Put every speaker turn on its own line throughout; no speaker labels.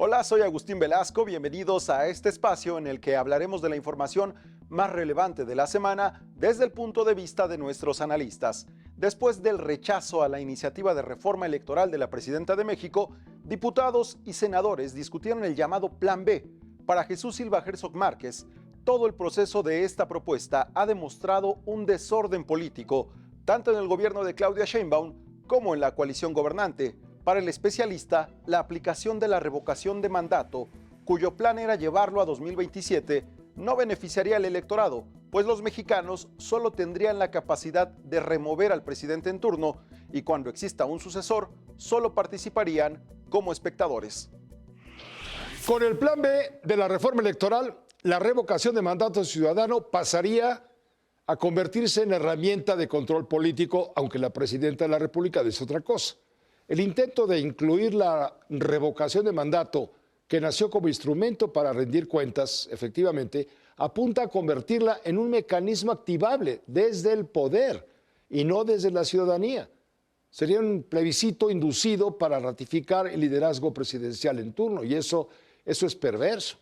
Hola, soy Agustín Velasco, bienvenidos a este espacio en el que hablaremos de la información más relevante de la semana desde el punto de vista de nuestros analistas. Después del rechazo a la iniciativa de reforma electoral de la presidenta de México, diputados y senadores discutieron el llamado Plan B. Para Jesús Silva Herzog Márquez, todo el proceso de esta propuesta ha demostrado un desorden político, tanto en el gobierno de Claudia Sheinbaum como en la coalición gobernante. Para el especialista, la aplicación de la revocación de mandato, cuyo plan era llevarlo a 2027, no beneficiaría al electorado, pues los mexicanos solo tendrían la capacidad de remover al presidente en turno y cuando exista un sucesor, solo participarían como espectadores.
Con el plan B de la reforma electoral, la revocación de mandato ciudadano pasaría a convertirse en herramienta de control político, aunque la presidenta de la República dice otra cosa. El intento de incluir la revocación de mandato, que nació como instrumento para rendir cuentas, efectivamente, apunta a convertirla en un mecanismo activable desde el poder y no desde la ciudadanía. Sería un plebiscito inducido para ratificar el liderazgo presidencial en turno, y eso es perverso.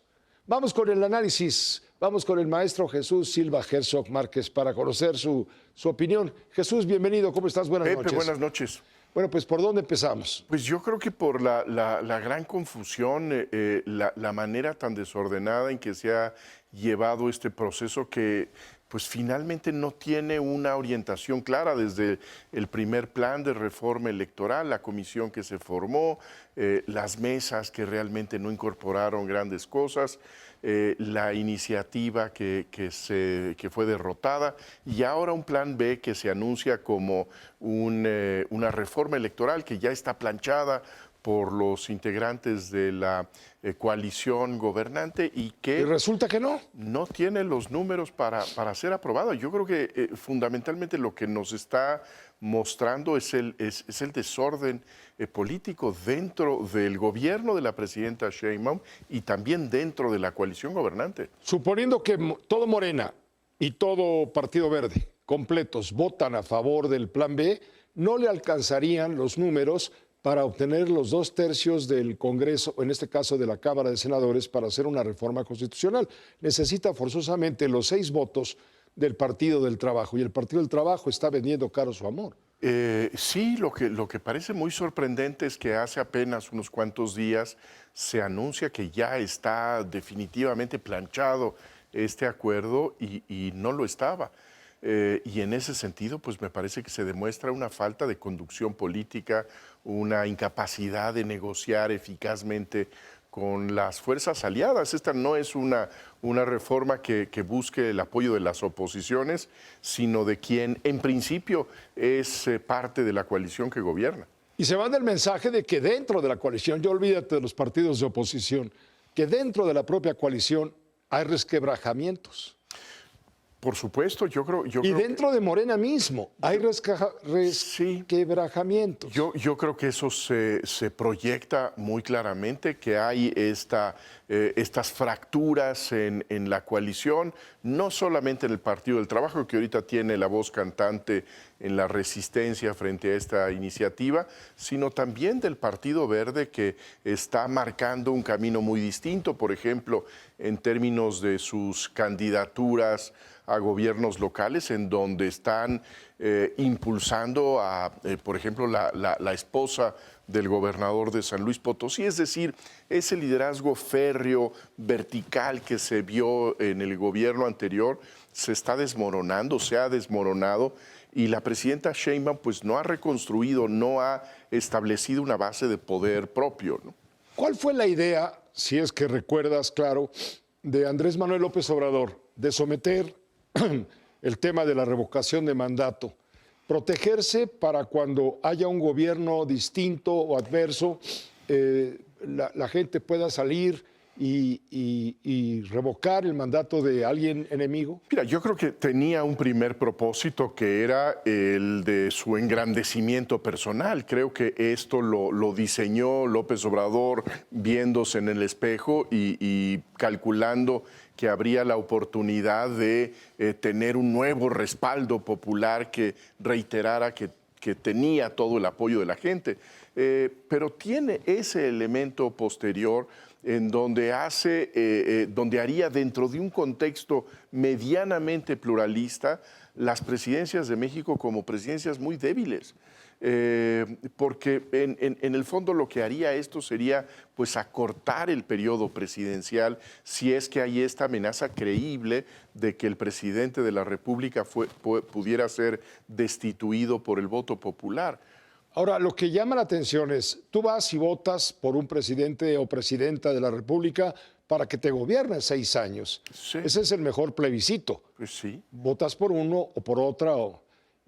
Vamos con el análisis, vamos con el maestro Jesús Silva Herzog Márquez para conocer su opinión. Jesús, bienvenido, ¿cómo estás? Buenas noches.
Buenas noches.
Bueno, pues ¿por dónde empezamos?
Pues yo creo que por la gran confusión, la manera tan desordenada en que se ha llevado este proceso que pues finalmente no tiene una orientación clara desde el primer plan de reforma electoral, la comisión que se formó, las mesas que realmente no incorporaron grandes cosas, la iniciativa que fue derrotada y ahora un plan B que se anuncia como una reforma electoral que ya está planchada por los integrantes de la coalición gobernante y que...
Y resulta que no.
No tiene los números para ser aprobada. Yo creo que fundamentalmente lo que nos está mostrando es el desorden político dentro del gobierno de la presidenta Sheinbaum y también dentro de la coalición gobernante.
Suponiendo que todo Morena y todo Partido Verde completos votan a favor del plan B, no le alcanzarían los números para obtener los 2/3 del Congreso, en este caso de la Cámara de Senadores, para hacer una reforma constitucional. Necesita forzosamente los 6 votos del Partido del Trabajo, y el Partido del Trabajo está vendiendo caro su amor.
Sí, lo que parece muy sorprendente es que hace apenas unos cuantos días se anuncia que ya está definitivamente planchado este acuerdo y no lo estaba. Y en ese sentido, pues me parece que se demuestra una falta de conducción política, una incapacidad de negociar eficazmente con las fuerzas aliadas. Esta no es una reforma que busque el apoyo de las oposiciones, sino de quien en principio es parte de la coalición que gobierna.
Y se manda el mensaje de que dentro de la coalición, ya olvídate de los partidos de oposición, que dentro de la propia coalición hay resquebrajamientos.
Por supuesto, yo creo
y dentro de Morena mismo hay resquebrajamientos.
Yo creo que eso se proyecta muy claramente, que hay estas fracturas en la coalición, no solamente en el Partido del Trabajo, que ahorita tiene la voz cantante en la resistencia frente a esta iniciativa, sino también del Partido Verde, que está marcando un camino muy distinto, por ejemplo, en términos de sus candidaturas a gobiernos locales, en donde están impulsando a, por ejemplo, la esposa del gobernador de San Luis Potosí, es decir, ese liderazgo férreo, vertical que se vio en el gobierno anterior, se está desmoronando, se ha desmoronado, y la presidenta Sheinbaum pues no ha reconstruido, no ha establecido una base de poder propio, ¿no?
¿Cuál fue la idea, si es que recuerdas, claro, de Andrés Manuel López Obrador, de someter el tema de la revocación de mandato? Protegerse para cuando haya un gobierno distinto o adverso, la gente pueda salir y revocar el mandato de alguien enemigo?
Mira, yo creo que tenía un primer propósito que era el de su engrandecimiento personal. Creo que esto lo diseñó López Obrador viéndose en el espejo y calculando que habría la oportunidad de tener un nuevo respaldo popular que reiterara que que tenía todo el apoyo de la gente, pero tiene ese elemento posterior en donde donde haría dentro de un contexto medianamente pluralista las presidencias de México como presidencias muy débiles. Porque en el fondo lo que haría esto sería pues acortar el periodo presidencial si es que hay esta amenaza creíble de que el presidente de la República pudiera ser destituido por el voto popular.
Ahora, lo que llama la atención es, tú vas y votas por un presidente o presidenta de la República para que te gobierne 6 años.
Sí.
Ese es el mejor plebiscito.
Pues sí.
Votas por uno o por otra.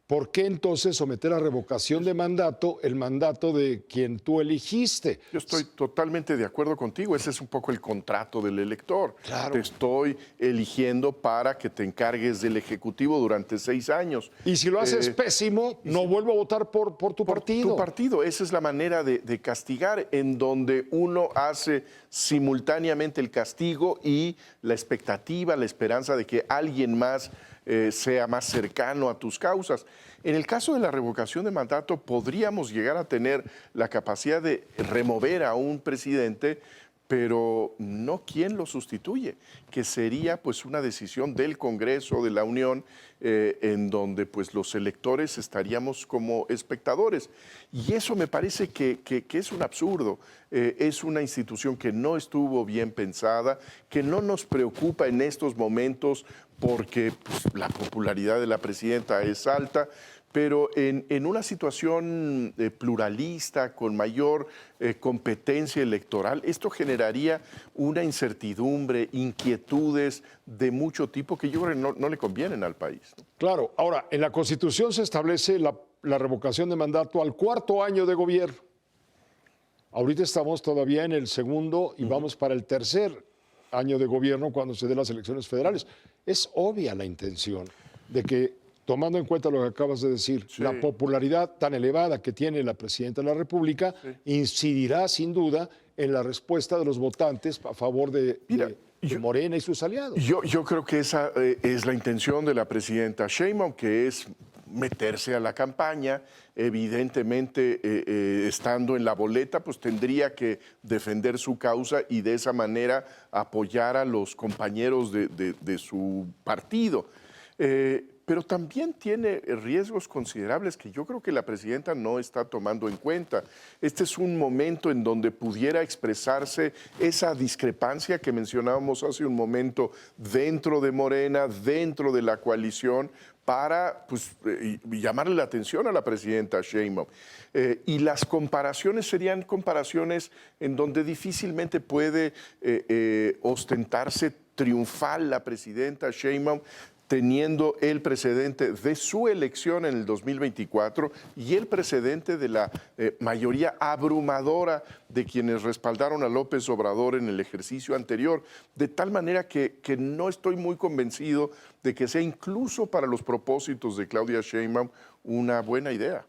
¿Por qué entonces someter a revocación de mandato el mandato de quien tú elegiste?
Yo estoy totalmente de acuerdo contigo. Ese es un poco el contrato del elector.
Claro.
Te estoy eligiendo para que te encargues del Ejecutivo durante 6 años.
Y si lo haces pésimo, no vuelvo a votar por tu partido.
Tu partido. Esa es la manera de castigar, en donde uno hace simultáneamente el castigo y la expectativa, la esperanza de que alguien más sea más cercano a tus causas. En el caso de la revocación de mandato, podríamos llegar a tener la capacidad de remover a un presidente, pero no quién lo sustituye, que sería pues una decisión del Congreso de la Unión, en donde pues los electores estaríamos como espectadores. Y eso me parece que es un absurdo. Es una institución que no estuvo bien pensada, que no nos preocupa en estos momentos porque pues, la popularidad de la presidenta es alta, pero en una situación pluralista, con mayor competencia electoral, esto generaría una incertidumbre, inquietudes de mucho tipo que yo creo que no le convienen al país.
Claro, ahora, en la Constitución se establece la revocación de mandato al 4.º año de gobierno. Ahorita estamos todavía en el 2.º y vamos para el 3.er año de gobierno cuando se den las elecciones federales. Es obvia la intención de que, tomando en cuenta lo que acabas de decir,
Sí.
la popularidad tan elevada que tiene la presidenta de la República incidirá sin duda en la respuesta de los votantes a favor de Morena y sus aliados.
Yo creo que esa es la intención de la presidenta Sheinbaum, que es meterse a la campaña. Evidentemente, estando en la boleta, pues tendría que defender su causa y de esa manera apoyar a los compañeros de su partido. Pero también tiene riesgos considerables que yo creo que la presidenta no está tomando en cuenta. Este es un momento en donde pudiera expresarse esa discrepancia que mencionábamos hace un momento dentro de Morena, dentro de la coalición, para pues, llamarle la atención a la presidenta Sheinbaum. Y las comparaciones serían comparaciones en donde difícilmente puede ostentarse triunfal la presidenta Sheinbaum, teniendo el precedente de su elección en el 2024 y el precedente de la mayoría abrumadora de quienes respaldaron a López Obrador en el ejercicio anterior, de tal manera que no estoy muy convencido de que sea incluso para los propósitos de Claudia Sheinbaum una buena idea.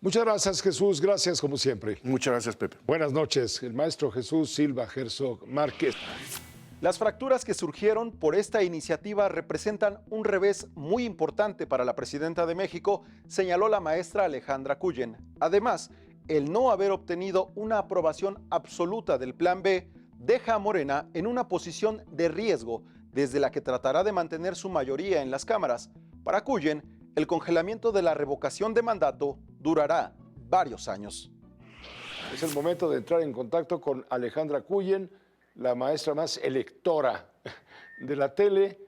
Muchas gracias, Jesús. Gracias, como siempre.
Muchas gracias, Pepe.
Buenas noches. El maestro Jesús Silva Herzog Márquez.
Las fracturas que surgieron por esta iniciativa representan un revés muy importante para la presidenta de México, señaló la maestra Alejandra Cuyen. Además, el no haber obtenido una aprobación absoluta del Plan B deja a Morena en una posición de riesgo, desde la que tratará de mantener su mayoría en las cámaras. Para Cuyen, el congelamiento de la revocación de mandato durará varios años.
Es el momento de entrar en contacto con Alejandra Cuyen, la maestra más electora de la tele,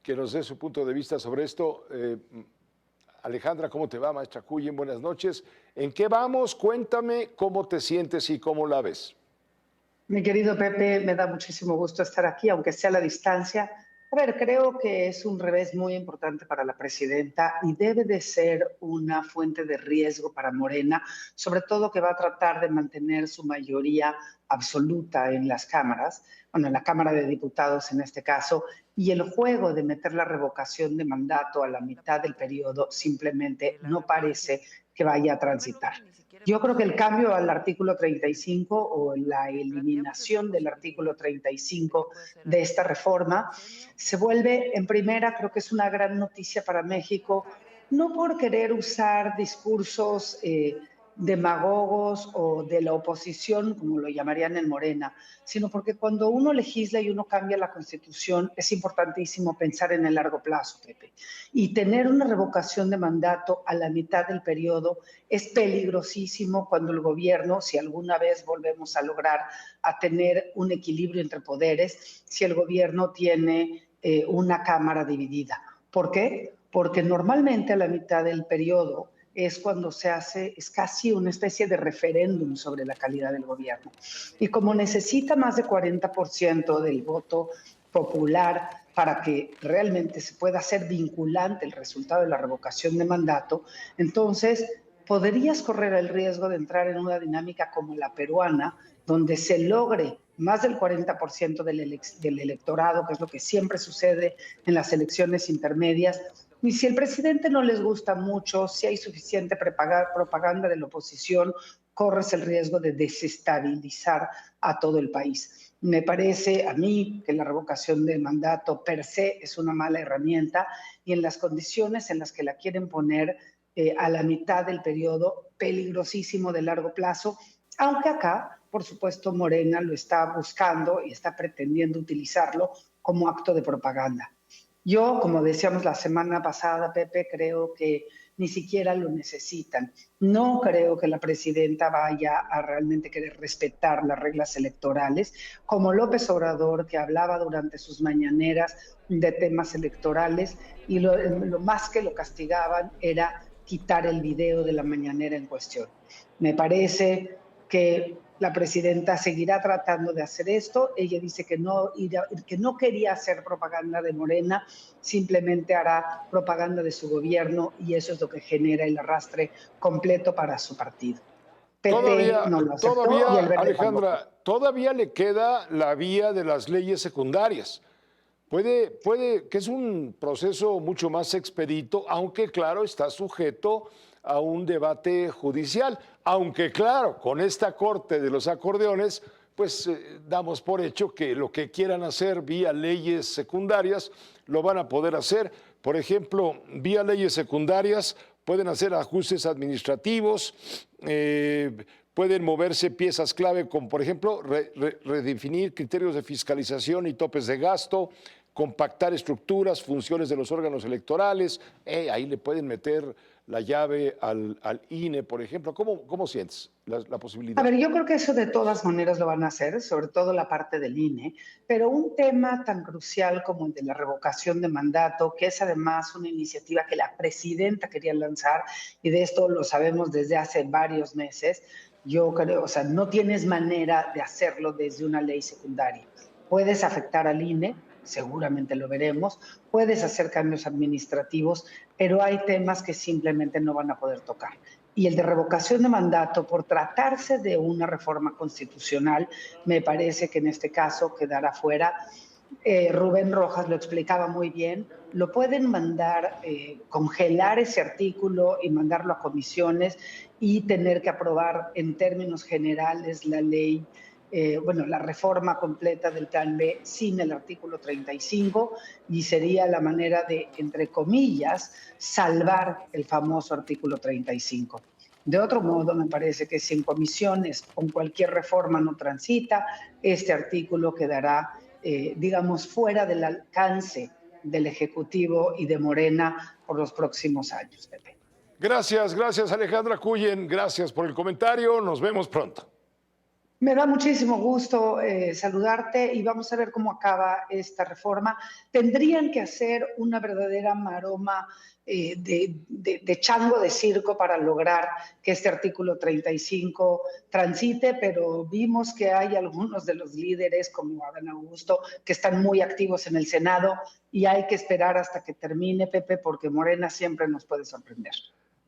que nos dé su punto de vista sobre esto. Alejandra, ¿cómo te va, maestra Cuyen? Buenas noches. ¿En qué vamos? Cuéntame cómo te sientes y cómo la ves.
Mi querido Pepe, me da muchísimo gusto estar aquí, aunque sea a la distancia. A ver, creo que es un revés muy importante para la presidenta y debe de ser una fuente de riesgo para Morena, sobre todo que va a tratar de mantener su mayoría absoluta en las cámaras, bueno, en la Cámara de Diputados en este caso, y el juego de meter la revocación de mandato a la mitad del periodo simplemente no parece que vaya a transitar. Yo creo que el cambio al artículo 35 o la eliminación del artículo 35 de esta reforma se vuelve, en primera, creo que es una gran noticia para México, no por querer usar discursos demagogos o de la oposición, como lo llamarían en Morena, sino porque cuando uno legisla y uno cambia la Constitución, es importantísimo pensar en el largo plazo, Pepe. Y tener una revocación de mandato a la mitad del periodo es peligrosísimo cuando el gobierno, si alguna vez volvemos a lograr a tener un equilibrio entre poderes, si el gobierno tiene una Cámara dividida. ¿Por qué? Porque normalmente a la mitad del periodo es cuando se hace, es casi una especie de referéndum sobre la calidad del gobierno. Y como necesita más de 40% del voto popular para que realmente se pueda hacer vinculante el resultado de la revocación de mandato, entonces podrías correr el riesgo de entrar en una dinámica como la peruana, donde se logre más del 40% del electorado, que es lo que siempre sucede en las elecciones intermedias. Y si el presidente no les gusta mucho, si hay suficiente propaganda de la oposición, corres el riesgo de desestabilizar a todo el país. Me parece a mí que la revocación de mandato per se es una mala herramienta y en las condiciones en las que la quieren poner a la mitad del periodo, peligrosísimo de largo plazo, aunque acá, por supuesto, Morena lo está buscando y está pretendiendo utilizarlo como acto de propaganda. Yo, como decíamos la semana pasada, Pepe, creo que ni siquiera lo necesitan. No creo que la presidenta vaya a realmente querer respetar las reglas electorales, como López Obrador, que hablaba durante sus mañaneras de temas electorales y lo más que lo castigaban era quitar el video de la mañanera en cuestión. Me parece que la presidenta seguirá tratando de hacer esto. Ella dice que no quería hacer propaganda de Morena, simplemente hará propaganda de su gobierno y eso es lo que genera el arrastre completo para su partido. PT no lo aceptó y el Verde
Alejandra,
tampoco.
todavía le queda la vía de las leyes secundarias. Puede que es un proceso mucho más expedito, aunque claro, está sujeto a un debate judicial, aunque claro, con esta corte de los acordeones, pues damos por hecho que lo que quieran hacer vía leyes secundarias lo van a poder hacer. Por ejemplo, vía leyes secundarias pueden hacer ajustes administrativos, pueden moverse piezas clave como por ejemplo redefinir criterios de fiscalización y topes de gasto, compactar estructuras, funciones de los órganos electorales, ahí le pueden meter la llave al INE, por ejemplo. ¿Cómo sientes la posibilidad?
A ver, yo creo que eso de todas maneras lo van a hacer, sobre todo la parte del INE, pero un tema tan crucial como el de la revocación de mandato, que es además una iniciativa que la presidenta quería lanzar, y de esto lo sabemos desde hace varios meses, yo creo, o sea, no tienes manera de hacerlo desde una ley secundaria. Puedes afectar al INE, seguramente lo veremos, puedes hacer cambios administrativos, pero hay temas que simplemente no van a poder tocar. Y el de revocación de mandato, por tratarse de una reforma constitucional, me parece que en este caso quedará fuera. Rubén Rojas lo explicaba muy bien, lo pueden mandar, congelar ese artículo y mandarlo a comisiones y tener que aprobar en términos generales la ley, la reforma completa del Plan B sin el artículo 35 y sería la manera de, entre comillas, salvar el famoso artículo 35. De otro modo, me parece que si en comisiones con cualquier reforma no transita, este artículo quedará, fuera del alcance del Ejecutivo y de Morena por los próximos años, Pepe.
Gracias Alejandra Cuyen, gracias por el comentario, nos vemos pronto.
Me da muchísimo gusto saludarte y vamos a ver cómo acaba esta reforma. Tendrían que hacer una verdadera maroma de chango de circo para lograr que este artículo 35 transite, pero vimos que hay algunos de los líderes, como Adán Augusto, que están muy activos en el Senado y hay que esperar hasta que termine, Pepe, porque Morena siempre nos puede sorprender.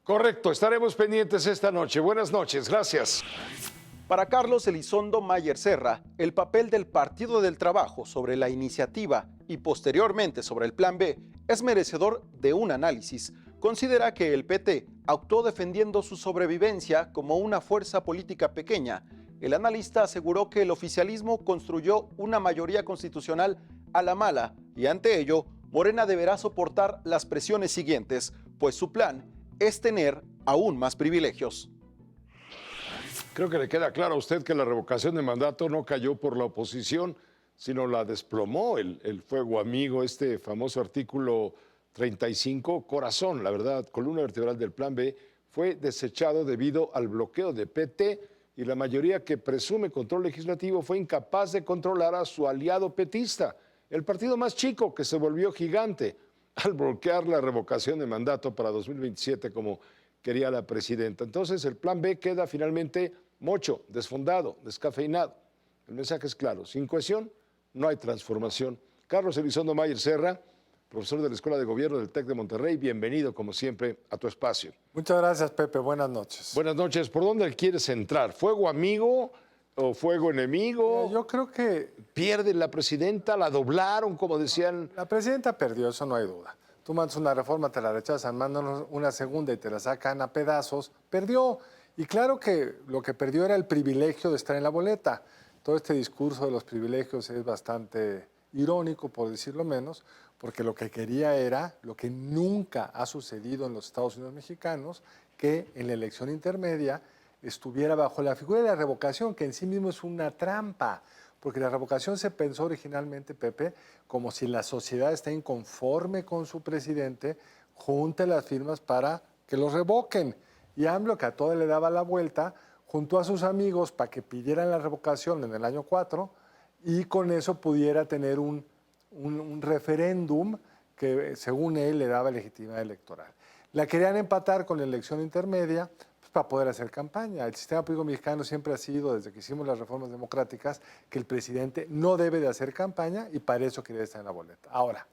Correcto, estaremos pendientes esta noche. Buenas noches, gracias.
Para Carlos Elizondo Mayer Serra, el papel del Partido del Trabajo sobre la iniciativa y posteriormente sobre el Plan B es merecedor de un análisis. Considera que el PT actuó defendiendo su sobrevivencia como una fuerza política pequeña. El analista aseguró que el oficialismo construyó una mayoría constitucional a la mala y ante ello, Morena deberá soportar las presiones siguientes. pues su plan es tener aún más privilegios.
Creo que le queda claro a usted que la revocación de mandato no cayó por la oposición, sino la desplomó el fuego amigo, este famoso artículo 35, corazón, la verdad, columna vertebral del Plan B, fue desechado debido al bloqueo de PT y la mayoría que presume control legislativo fue incapaz de controlar a su aliado petista, el partido más chico que se volvió gigante al bloquear la revocación de mandato para 2027 como quería la presidenta. Entonces el Plan B queda finalmente mocho, desfondado, descafeinado. El mensaje es claro, sin cohesión no hay transformación. Carlos Elizondo Mayer Serra, profesor de la Escuela de Gobierno del TEC de Monterrey, bienvenido como siempre a tu espacio.
Muchas gracias, Pepe. Buenas noches.
Buenas noches. ¿Por dónde quieres entrar? ¿Fuego amigo o fuego enemigo?
Yo creo que
¿Pierde la presidenta? ¿La doblaron, como decían?
la presidenta perdió, eso no hay duda. Tú mandas una reforma, te la rechazan, mandan una segunda y te la sacan a pedazos. Perdió. Y claro que lo que perdió era el privilegio de estar en la boleta. Todo este discurso de los privilegios es bastante irónico, por decirlo menos, porque lo que quería era lo que nunca ha sucedido en los Estados Unidos mexicanos, que en la elección intermedia estuviera bajo la figura de la revocación, que en sí mismo es una trampa, porque la revocación se pensó originalmente, Pepe, como si la sociedad está inconforme con su presidente, junte las firmas para que los revoquen. Y AMLO, que a todo le daba la vuelta, juntó a sus amigos para que pidieran la revocación en el año 4 y con eso pudiera tener un referéndum que, según él, le daba legitimidad electoral. La querían empatar con la elección intermedia pues, para poder hacer campaña. El sistema político mexicano siempre ha sido, desde que hicimos las reformas democráticas, que el presidente no debe de hacer campaña y para eso quería estar en la boleta. Ahora,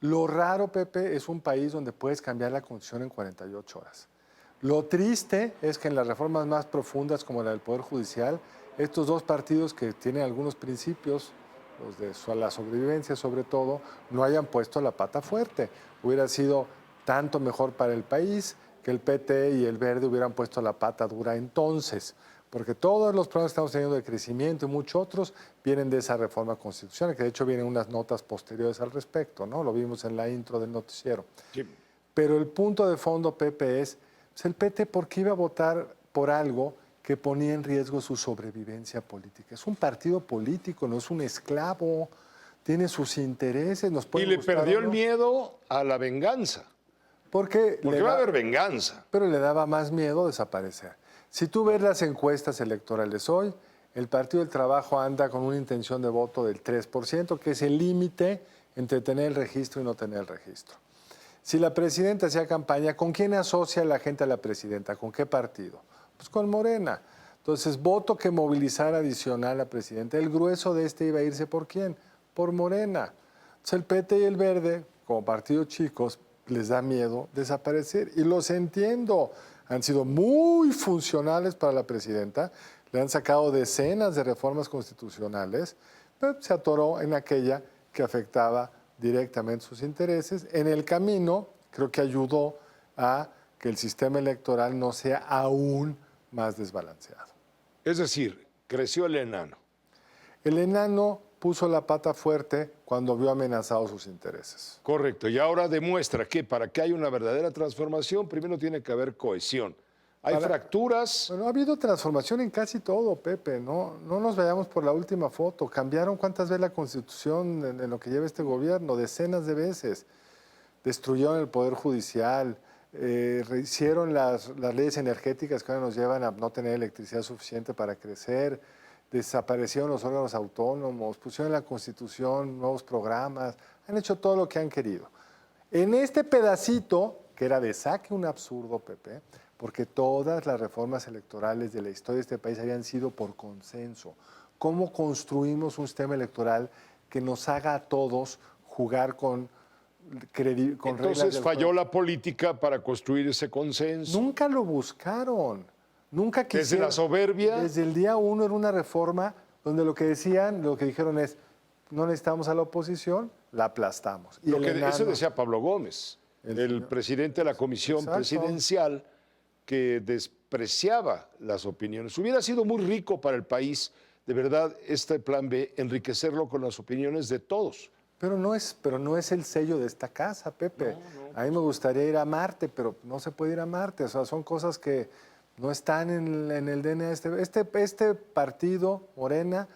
lo raro, Pepe, es un país donde puedes cambiar la constitución en 48 horas. Lo triste es que en las reformas más profundas, como la del Poder Judicial, estos dos partidos que tienen algunos principios, los de la sobrevivencia sobre todo, no hayan puesto la pata fuerte. Hubiera sido tanto mejor para el país que el PT y el Verde hubieran puesto la pata dura entonces, porque todos los problemas que estamos teniendo de crecimiento y muchos otros vienen de esa reforma constitucional, que de hecho vienen unas notas posteriores al respecto, ¿no? Lo vimos en la intro del noticiero. Sí. Pero el punto de fondo, Pepe, es pues el PT, ¿por qué iba a votar por algo que ponía en riesgo su sobrevivencia política? Es un partido político, no es un esclavo, tiene sus intereses.
Y le perdió el miedo a la venganza. Porque va a haber venganza.
Pero le daba más miedo desaparecer. Si tú ves las encuestas electorales hoy, el Partido del Trabajo anda con una intención de voto del 3%, que es el límite entre tener el registro y no tener el registro. Si la presidenta hacía campaña, ¿con quién asocia la gente a la presidenta? ¿Con qué partido? Pues con Morena. Entonces, voto que movilizara adicional a la presidenta. El grueso de este iba a irse ¿por quién? Por Morena. Entonces, el PT y el Verde, como partidos chicos, les da miedo desaparecer. Y los entiendo. Han sido muy funcionales para la presidenta. Le han sacado decenas de reformas constitucionales, pero se atoró en aquella que afectaba directamente sus intereses. En el camino, creo que ayudó a que el sistema electoral no sea aún más desbalanceado.
Es decir, creció el enano.
El enano puso la pata fuerte cuando vio amenazados sus intereses.
Correcto, y ahora demuestra que para que haya una verdadera transformación, primero tiene que haber cohesión. Hay fracturas.
Bueno, ha habido transformación en casi todo, Pepe. No nos vayamos por la última foto. Cambiaron cuántas veces la Constitución en lo que lleva este gobierno, decenas de veces. Destruyeron el Poder Judicial, rehicieron las leyes energéticas que ahora nos llevan a no tener electricidad suficiente para crecer, desaparecieron los órganos autónomos, pusieron en la Constitución nuevos programas, han hecho todo lo que han querido. En este pedacito, que era de saque un absurdo, Pepe, porque todas las reformas electorales de la historia de este país habían sido por consenso. ¿Cómo construimos un sistema electoral que nos haga a todos jugar con reglas?
Entonces falló la política para construir ese consenso.
Nunca lo buscaron. Nunca quisieron.
Desde la soberbia.
Desde el día uno era una reforma donde lo que dijeron es, no necesitamos a la oposición, la aplastamos.
Y eso decía Pablo Gómez, el presidente de la comisión presidencial, que despreciaba las opiniones. Hubiera sido muy rico para el país, de verdad, este plan B, enriquecerlo con las opiniones de todos.
Pero no es el sello de esta casa, Pepe. A mí me gustaría ir a Marte, pero no se puede ir a Marte. O sea, son cosas que no están en el DNA. Este partido, Morena,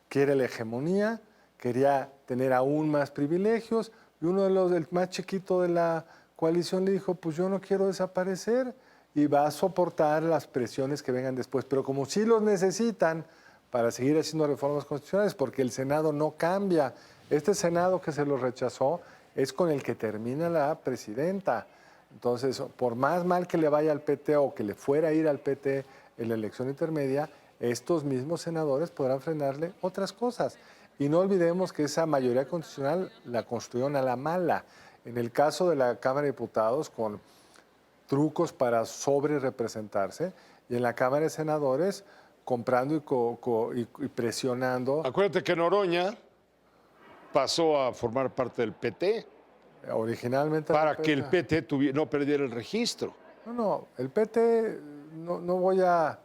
quiere la hegemonía, quería tener aún más privilegios, y el más chiquito de la coalición le dijo, pues yo no quiero desaparecer, y va a soportar las presiones que vengan después. Pero como sí los necesitan para seguir haciendo reformas constitucionales, porque el Senado no cambia. Este Senado que se los rechazó es con el que termina la presidenta. Entonces, por más mal que le vaya al PT o que le fuera a ir al PT en la elección intermedia, estos mismos senadores podrán frenarle otras cosas. Y no olvidemos que esa mayoría constitucional la construyeron a la mala. En el caso de la Cámara de Diputados, con trucos para sobre representarse, y en la Cámara de Senadores, comprando y presionando.
Acuérdate que Noroña pasó a formar parte del PT
Originalmente.
para que el PT no perdiera el registro.
No, el PT, no voy a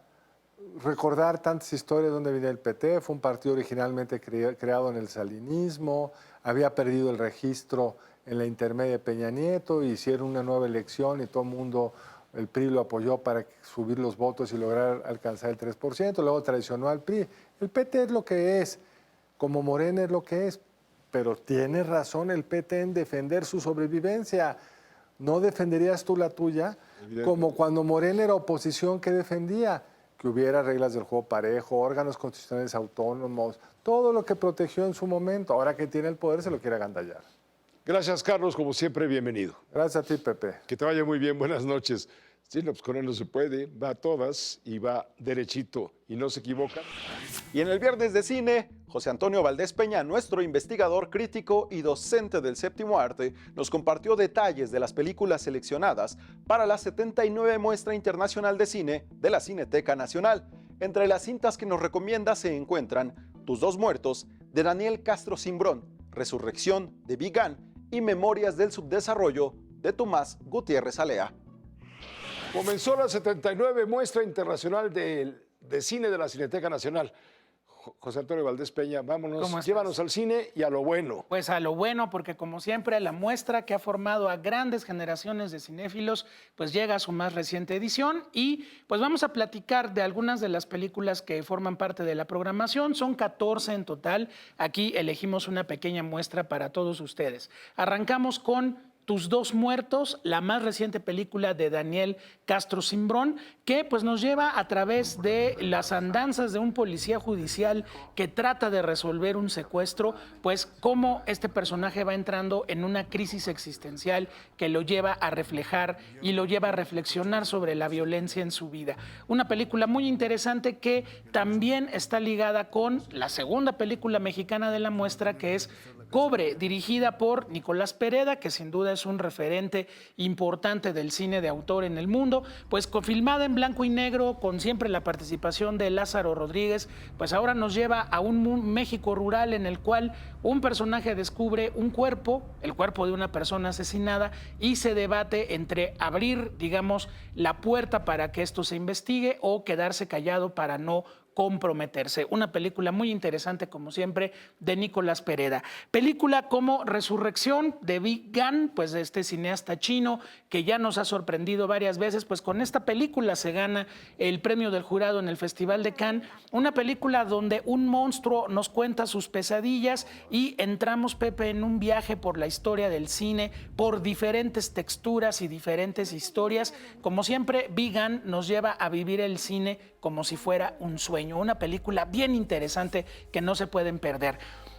recordar tantas historias donde venía el PT. Fue un partido originalmente creado en el salinismo, había perdido el registro en la intermedia de Peña Nieto, hicieron una nueva elección y todo el mundo, el PRI lo apoyó para subir los votos y lograr alcanzar el 3%, luego traicionó al PRI. El PT es lo que es, como Morena es lo que es, pero tiene razón el PT en defender su sobrevivencia. ¿No defenderías tú la tuya? Como cuando Morena era oposición, ¿qué defendía? Que hubiera reglas del juego parejo, órganos constitucionales autónomos, todo lo que protegió en su momento. Ahora que tiene el poder se lo quiere agandallar.
Gracias, Carlos, como siempre, bienvenido.
Gracias a ti, Pepe.
Que te vaya muy bien, buenas noches. Sí, no, pues con él no se puede, va a todas y va derechito y no se equivoca.
Y en el Viernes de Cine, José Antonio Valdés Peña, nuestro investigador crítico y docente del Séptimo Arte, nos compartió detalles de las películas seleccionadas para la 79 Muestra Internacional de Cine de la Cineteca Nacional. Entre las cintas que nos recomienda se encuentran Tus dos muertos, de Daniel Castro Cimbrón, Resurrección, de Vigan y Memorias del Subdesarrollo, de Tomás Gutiérrez Alea.
Comenzó la 79 Muestra Internacional de Cine de la Cineteca Nacional. José Antonio Valdés Peña, vámonos, llévanos al cine y a lo bueno.
Pues a lo bueno, porque como siempre la muestra que ha formado a grandes generaciones de cinéfilos, pues llega a su más reciente edición y pues vamos a platicar de algunas de las películas que forman parte de la programación. Son 14 en total, aquí elegimos una pequeña muestra para todos ustedes. Arrancamos con Tus dos muertos, la más reciente película de Daniel Castro Cimbrón, que pues nos lleva a través de las andanzas de un policía judicial que trata de resolver un secuestro, pues cómo este personaje va entrando en una crisis existencial que lo lleva a reflejar y lo lleva a reflexionar sobre la violencia en su vida. Una película muy interesante que también está ligada con la segunda película mexicana de la muestra, que es Cobre, dirigida por Nicolás Pereda, que sin duda es un referente importante del cine de autor en el mundo, pues filmada en blanco y negro, con siempre la participación de Lázaro Rodríguez, pues ahora nos lleva a un México rural en el cual un personaje descubre un cuerpo, el cuerpo de una persona asesinada, y se debate entre abrir, digamos, la puerta para que esto se investigue o quedarse callado para no comprometerse. Una película muy interesante, como siempre, de Nicolás Pereda. Película como Resurrección, de Vigan, pues de este cineasta chino que ya nos ha sorprendido varias veces, pues con esta película se gana el premio del jurado en el Festival de Cannes. Una película donde un monstruo nos cuenta sus pesadillas y entramos, Pepe, en un viaje por la historia del cine, por diferentes texturas y diferentes historias. Como siempre, Vigan nos lleva a vivir el cine como si fuera un sueño. Una película bien interesante que no se pueden perder.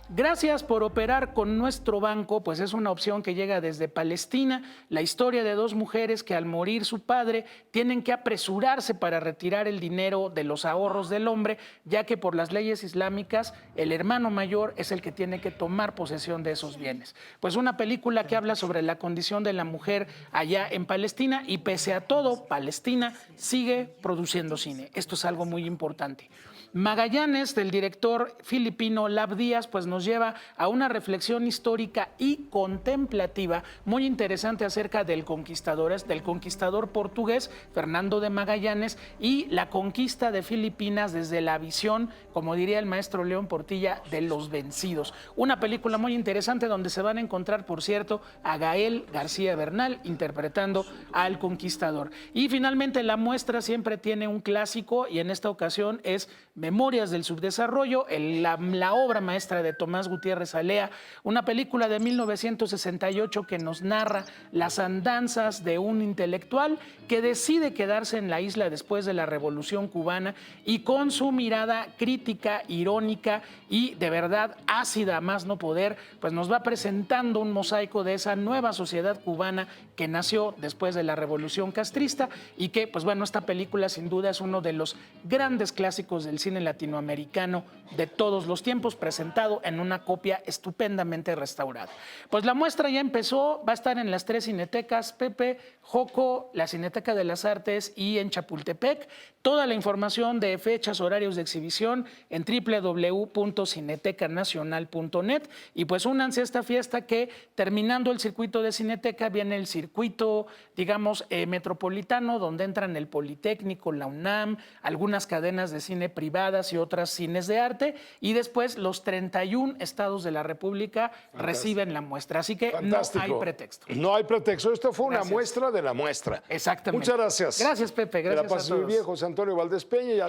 Gracias por operar con nuestro banco, pues es una opción que llega desde Palestina, la historia de dos mujeres que al morir su padre tienen que apresurarse para retirar el dinero de los ahorros del hombre, ya que por las leyes islámicas el hermano mayor es el que tiene que tomar posesión de esos bienes. Pues una película que habla sobre la condición de la mujer allá en Palestina y pese a todo, Palestina sigue produciendo cine. Esto es algo muy importante. Magallanes, del director filipino Lab Díaz, pues nos nos lleva a una reflexión histórica y contemplativa muy interesante acerca del conquistador portugués Fernando de Magallanes y la conquista de Filipinas desde la visión, como diría el maestro León Portilla, de los vencidos. Una película muy interesante donde se van a encontrar, por cierto, a Gael García Bernal interpretando al conquistador. Y finalmente la muestra siempre tiene un clásico y en esta ocasión es Memorias del Subdesarrollo, la obra maestra de Tomás Gutiérrez Alea, una película de 1968 que nos narra las andanzas de un intelectual que decide quedarse en la isla después de la Revolución Cubana y con su mirada crítica, irónica y de verdad ácida a más no poder, pues nos va presentando un mosaico de esa nueva sociedad cubana que nació después de la Revolución Castrista y que, pues bueno, esta película sin duda es uno de los grandes clásicos del cine latinoamericano de todos los tiempos, presentado en una copia estupendamente restaurada. Pues la muestra ya empezó, va a estar en las 3 cinetecas, Pepe, Joco, la Cineteca de las Artes y en Chapultepec. Toda la información de fechas, horarios de exhibición en www.cinetecanacional.net y pues únanse a esta fiesta que terminando el circuito de Cineteca viene el circuito, digamos, metropolitano, donde entran el Politécnico, la UNAM, algunas cadenas de cine privadas y otras cines de arte y después los 31 estados de la República reciben la muestra. Así que
Fantástico.
no hay pretexto.
No hay pretexto. Esto fue una
Gracias.
muestra de la muestra.
Exactamente.
Muchas gracias.
Gracias, Pepe.
Que la
Gracias a
pases muy
todos.
bien, José Antonio Valdés Peña. Y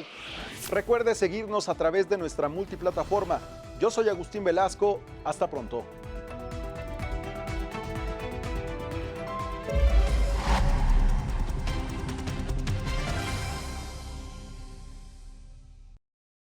Recuerde seguirnos a través de nuestra multiplataforma. Yo soy Agustín Velasco. Hasta pronto.